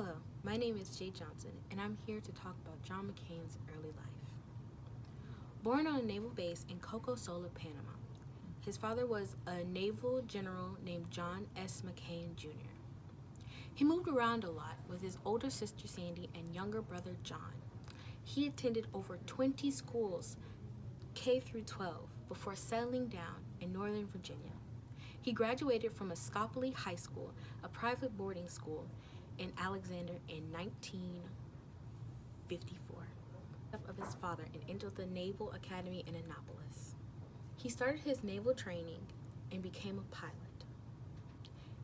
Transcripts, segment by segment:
Hello, my name is Jay Johnson, and I'm here to talk about John McCain's early life. Born on a naval base in Coco Sola, Panama, his father was a naval general named John S. McCain Jr. He moved around a lot with his older sister Sandy and younger brother John. He attended over 20 schools, K through 12, before settling down in Northern Virginia. He graduated from Escopoli High School, a private boarding school in Alexander in 1954. Of his father and entered the Naval Academy in Annapolis. He started his naval training and became a pilot.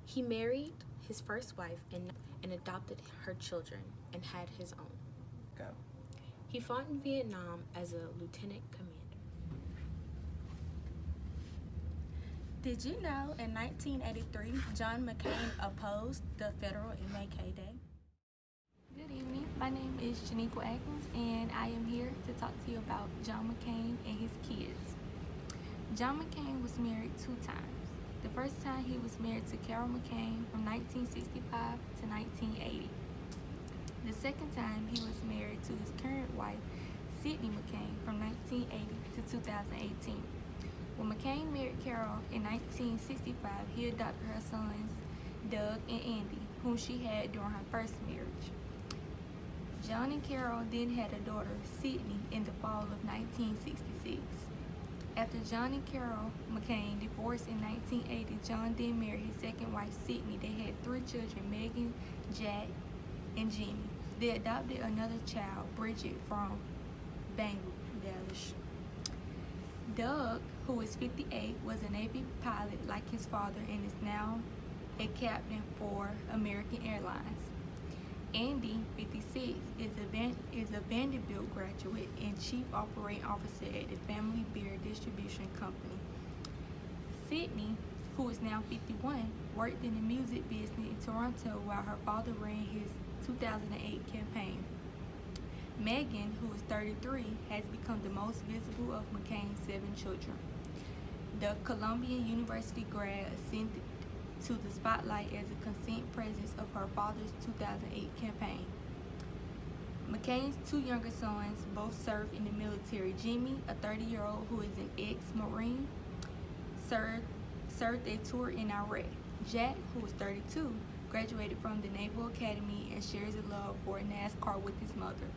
He married his first wife and adopted her children and had his own. He fought in Vietnam as a lieutenant commander. Did you know in 1983, John McCain opposed the federal MLK Day? Good evening. My name is Janiqua Atkins, and I am here to talk to you about John McCain and his kids. John McCain was married 2 times. The first time he was married to Carol McCain from 1965 to 1980. The second time he was married to his current wife, Sydney McCain, from 1980 to 2018. When McCain married Carol in 1965, he adopted her sons, Doug and Andy, whom she had during her first marriage. John and Carol then had a daughter, Sydney, in the fall of 1966. After John and Carol McCain divorced in 1980, John then married his second wife, Sydney. They had 3 children, Megan, Jack, and Jimmy. They adopted another child, Bridget, from Bangladesh. Doug, who is 58, was a Navy pilot like his father and is now a captain for American Airlines. Andy, 56, is a Vanderbilt graduate and chief operating officer at the Family Beer Distribution Company. Sydney, who is now 51, worked in the music business in Toronto while her father ran his 2008 campaign. Megan, who is 33, has become the most visible of McCain's 7 children. The Columbia University grad ascended to the spotlight as a consent presence of her father's 2008 campaign. McCain's 2 younger sons both served in the military. Jimmy, a 30-year-old who is an ex-Marine, served a tour in Iraq. Jack, who is 32, graduated from the Naval Academy and shares a love for NASCAR with his mother.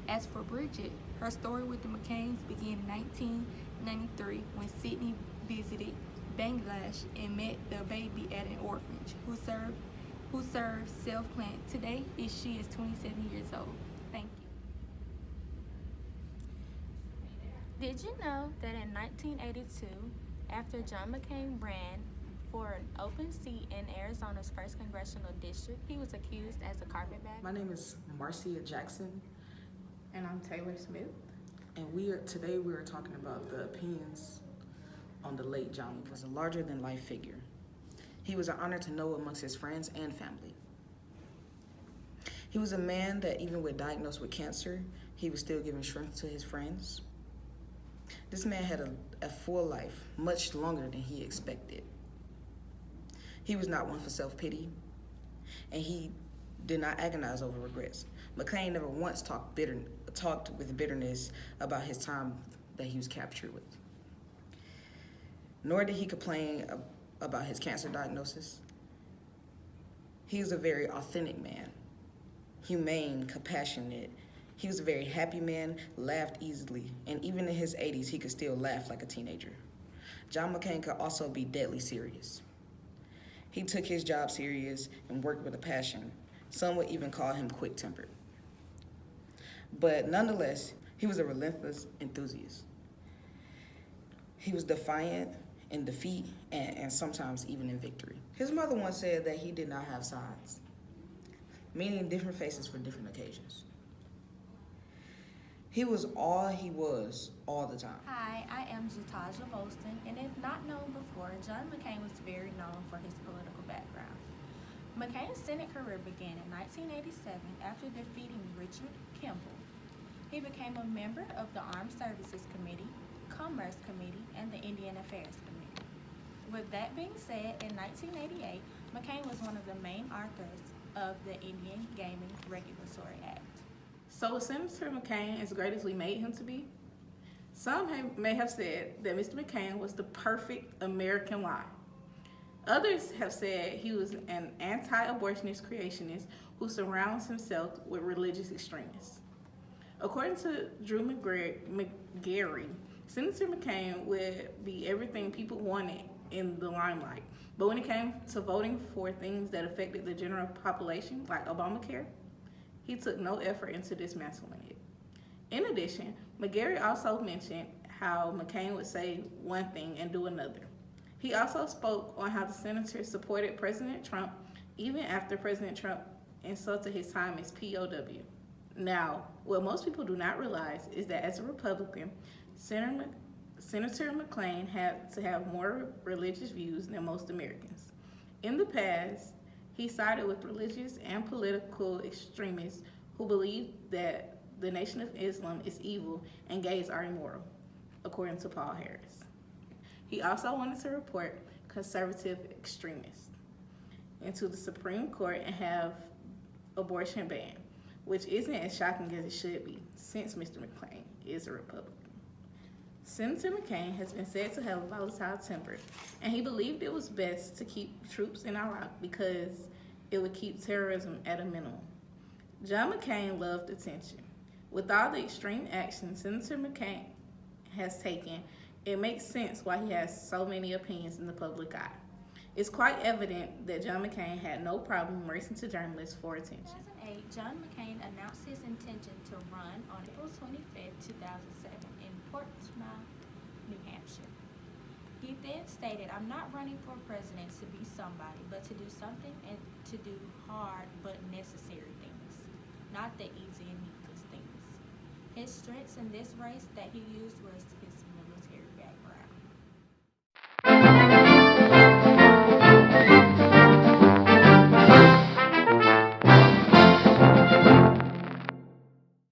As for Bridget, her story with the McCains began in 1993 when Sydney visited Bangladesh and met the baby at an orphanage who served self-plant. Today, she is 27 years old. Thank you. Did you know that in 1982, after John McCain ran for an open seat in Arizona's 1st Congressional District, he was accused as a carpetbagger? My name is Marcia Jackson. And I'm Taylor Smith. And today we are talking about the opinions on the late John. He was a larger-than-life figure. He was an honor to know amongst his friends and family. He was a man that even when diagnosed with cancer, he was still giving strength to his friends. This man had a full life, much longer than he expected. He was not one for self-pity, and he did not agonize over regrets. McCain never once talked with bitterness about his time that he was captured with. Nor did he complain about his cancer diagnosis. He was a very authentic man, humane, compassionate. He was a very happy man, laughed easily, and even in his 80s, he could still laugh like a teenager. John McCain could also be deadly serious. He took his job serious and worked with a passion. Some would even call him quick-tempered. But nonetheless, he was a relentless enthusiast. He was defiant in defeat and sometimes even in victory. His mother once said that he did not have sides, meaning different faces for different occasions. He was all he was all the time. Hi, I am Jataja Bolston, and if not known before, John McCain was very known for his political background. McCain's Senate career began in 1987 after defeating Richard Kimball. He became a member of the Armed Services Committee, Commerce Committee, and the Indian Affairs Committee. With that being said, in 1988, McCain was one of the main authors of the Indian Gaming Regulatory Act. So was Senator McCain as great as we made him to be? Some may have said that Mr. McCain was the perfect American lie. Others have said he was an anti-abortionist creationist who surrounds himself with religious extremists. According to Drew McGarry, Senator McCain would be everything people wanted in the limelight. But when it came to voting for things that affected the general population, like Obamacare, he took no effort into dismantling it. In addition, McGarry also mentioned how McCain would say one thing and do another. He also spoke on how the senator supported President Trump even after President Trump insulted his time as POW. Now, what most people do not realize is that as a Republican, Senator McCain had to have more religious views than most Americans. In the past, he sided with religious and political extremists who believed that the Nation of Islam is evil and gays are immoral, according to Paul Harris. He also wanted to report conservative extremists into the Supreme Court and have abortion banned, which isn't as shocking as it should be, since Mr. McCain is a Republican. Senator McCain has been said to have a volatile temper, and he believed it was best to keep troops in Iraq because it would keep terrorism at a minimum. John McCain loved attention. With all the extreme action Senator McCain has taken, it makes sense why he has so many opinions in the public eye. It's quite evident that John McCain had no problem racing to journalists for attention. In 2008, John McCain announced his intention to run on April 25, 2007 in Portsmouth, New Hampshire. He then stated, "I'm not running for president to be somebody, but to do something and to do hard but necessary things, not the easy and needless things." His strengths in this race that he used was his